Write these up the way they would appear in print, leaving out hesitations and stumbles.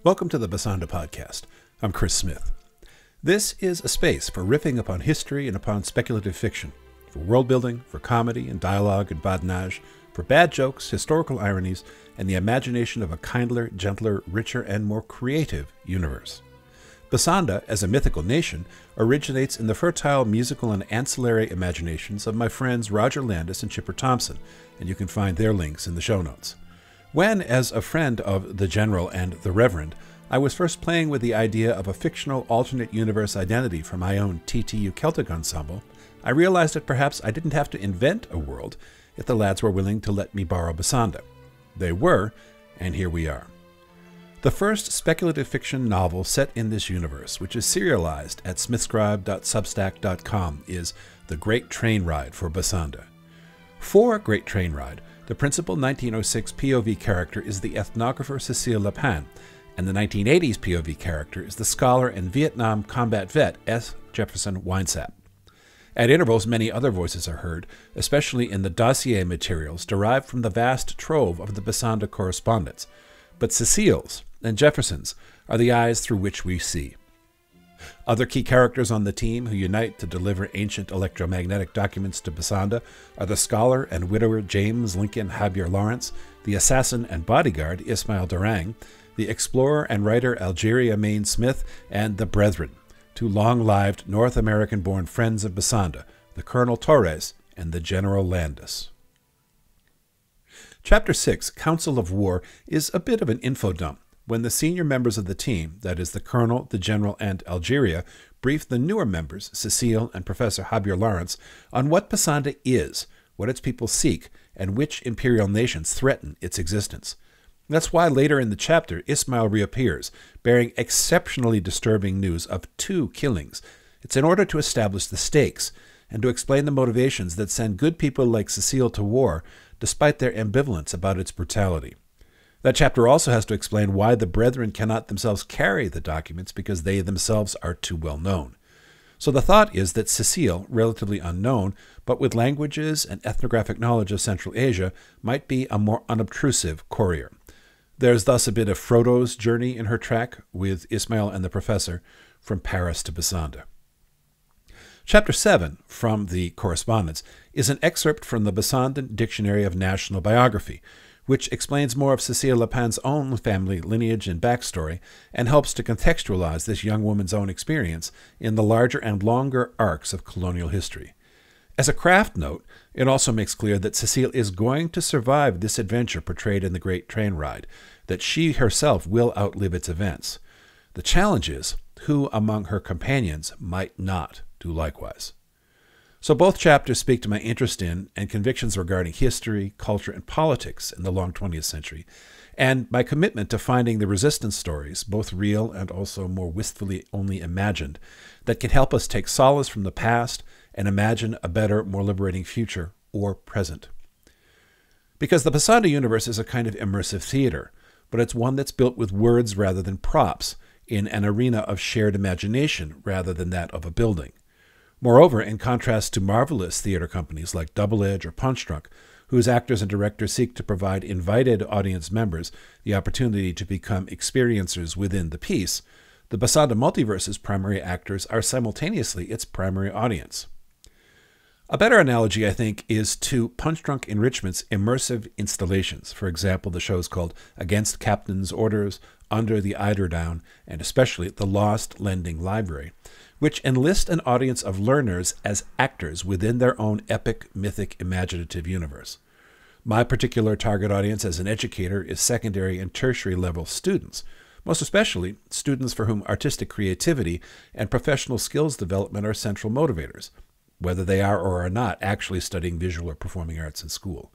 Welcome to the Bassanda Podcast. I'm Chris Smith. This is a space for riffing upon history and upon speculative fiction, for world building, for comedy and dialogue and badinage, for bad jokes, historical ironies, and the imagination of a kindler, gentler, richer, and more creative universe. Bassanda, as a mythical nation, originates in the fertile musical and ancillary imaginations of my friends Roger Landis and Chipper Thompson, and you can find their links in the show notes. When, as a friend of the General and the Reverend, I was first playing with the idea of a fictional alternate universe identity for my own TTU Celtic ensemble, I realized that perhaps I didn't have to invent a world if the lads were willing to let me borrow Bassanda. They were, and here we are. The first speculative fiction novel set in this universe, which is serialized at smithscribe.substack.com, is The Great Train Ride for Bassanda. For Great Train Ride, the principal 1906 POV character is the ethnographer Cecile Lapin, and the 1980s POV character is the scholar and Vietnam combat vet S. Jefferson Winesap. At intervals, many other voices are heard, especially in the dossier materials derived from the vast trove of the Bassanda correspondence, but Cecile's and Jefferson's are the eyes through which we see. Other key characters on the team who unite to deliver ancient electromagnetic documents to Bassanda are the scholar and widower James Lincoln Javier Lawrence, the assassin and bodyguard Ismail Durang, the explorer and writer Algeria Maine Smith, and the Brethren, two long-lived North American-born friends of Bassanda, the Colonel Torres and the General Landis. Chapter 6, Council of War, is a bit of an info dump when the senior members of the team, that is the Colonel, the General, and Algeria, brief the newer members, Cecile and Professor Javier Lawrence, on what Bassanda is, what its people seek, and which imperial nations threaten its existence. That's why later in the chapter, Ismail reappears, bearing exceptionally disturbing news of 2 killings. It's in order to establish the stakes, and to explain the motivations that send good people like Cecile to war, despite their ambivalence about its brutality. That chapter also has to explain why the Brethren cannot themselves carry the documents because they themselves are too well known. So the thought is that Cecile, relatively unknown, but with languages and ethnographic knowledge of Central Asia, might be a more unobtrusive courier. There's thus a bit of Frodo's journey in her track with Ismail and the Professor from Paris to Bassanda. Chapter 7, from the correspondence, is an excerpt from the Bassandan Dictionary of National Biography, which explains more of Cecile Lapin's own family lineage and backstory and helps to contextualize this young woman's own experience in the larger and longer arcs of colonial history. As a craft note, it also makes clear that Cecile is going to survive this adventure portrayed in The Great Train Ride, that she herself will outlive its events. The challenge is, who among her companions might not do likewise? So both chapters speak to my interest in and convictions regarding history, culture, and politics in the long 20th century, and my commitment to finding the resistance stories, both real and also more wistfully only imagined, that can help us take solace from the past and imagine a better, more liberating future or present. Because the Bassanda universe is a kind of immersive theater, but it's one that's built with words rather than props, in an arena of shared imagination rather than that of a building. Moreover, in contrast to marvelous theater companies like Double Edge or Punch Drunk, whose actors and directors seek to provide invited audience members the opportunity to become experiencers within the piece, the Bassanda Multiverse's primary actors are simultaneously its primary audience. A better analogy, I think, is to Punch Drunk Enrichment's immersive installations. For example, the shows called Against Captain's Orders, Under the Eiderdown, and especially The Lost Lending Library, which enlist an audience of learners as actors within their own epic, mythic, imaginative universe. My particular target audience as an educator is secondary and tertiary level students, most especially students for whom artistic creativity and professional skills development are central motivators, whether they are or are not actually studying visual or performing arts in school.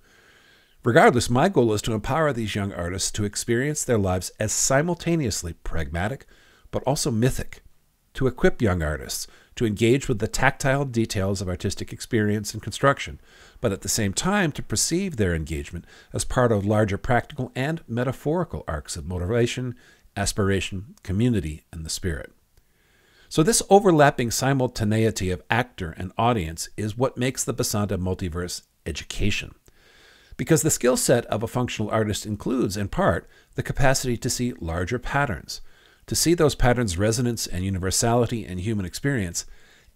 Regardless, my goal is to empower these young artists to experience their lives as simultaneously pragmatic but also mythic, to equip young artists to engage with the tactile details of artistic experience and construction, but at the same time to perceive their engagement as part of larger practical and metaphorical arcs of motivation, aspiration, community, and the spirit. So this overlapping simultaneity of actor and audience is what makes the Bassanda Multiverse education. Because the skill set of a functional artist includes, in part, the capacity to see larger patterns, to see those patterns' resonance and universality in human experience,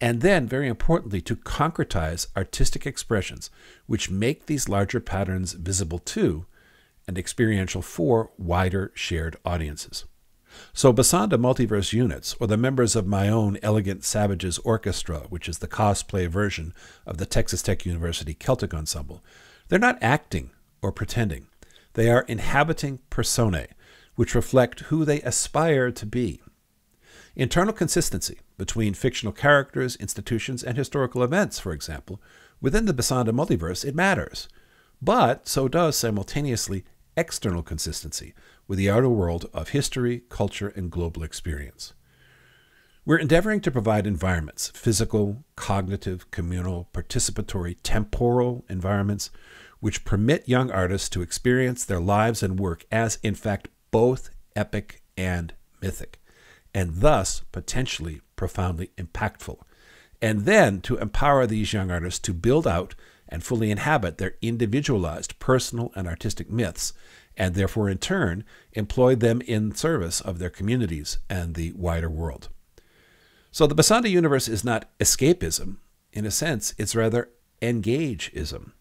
and then, very importantly, to concretize artistic expressions which make these larger patterns visible to and experiential for wider shared audiences. So Bassanda Multiverse units, or the members of my own Elegant Savages Orchestra, which is the cosplay version of the Texas Tech University Celtic Ensemble, they're not acting or pretending. They are inhabiting personae, which reflect who they aspire to be. Internal consistency between fictional characters, institutions, and historical events, for example, within the Bassanda Multiverse, it matters. But so does simultaneously external consistency with the outer world of history, culture, and global experience. We're endeavoring to provide environments, physical, cognitive, communal, participatory, temporal environments, which permit young artists to experience their lives and work as, in fact, both epic and mythic, and thus potentially profoundly impactful, and then to empower these young artists to build out and fully inhabit their individualized personal and artistic myths, and therefore in turn employ them in service of their communities and the wider world. So the Bassanda universe is not escapism. In a sense, it's rather engageism.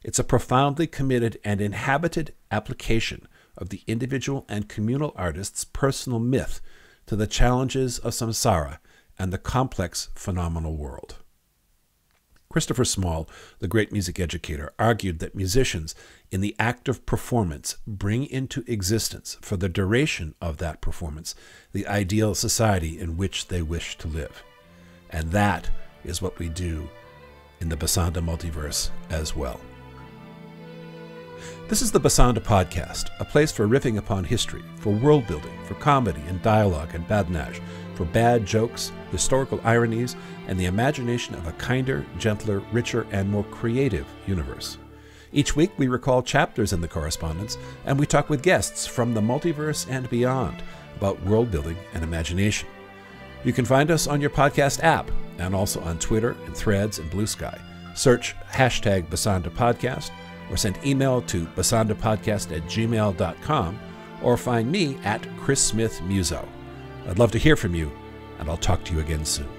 It's a profoundly committed and inhabited application of the individual and communal artist's personal myth to the challenges of samsara and the complex phenomenal world. Christopher Small, the great music educator, argued that musicians, in the act of performance, bring into existence, for the duration of that performance, the ideal society in which they wish to live. And that is what we do in the Bassanda Multiverse as well. This is the Bassanda Podcast, a place for riffing upon history, for world building, for comedy and dialogue and badinage, for bad jokes, historical ironies, and the imagination of a kinder, gentler, richer, and more creative universe. Each week we recall chapters in the correspondence, and we talk with guests from the multiverse and beyond about world building and imagination. You can find us on your podcast app and also on Twitter and Threads and Blue Sky. Search hashtag Bassanda Podcast, or send email to bassandapodcast@gmail.com, or find me at Chris Smith Muso. I'd love to hear from you, and I'll talk to you again soon.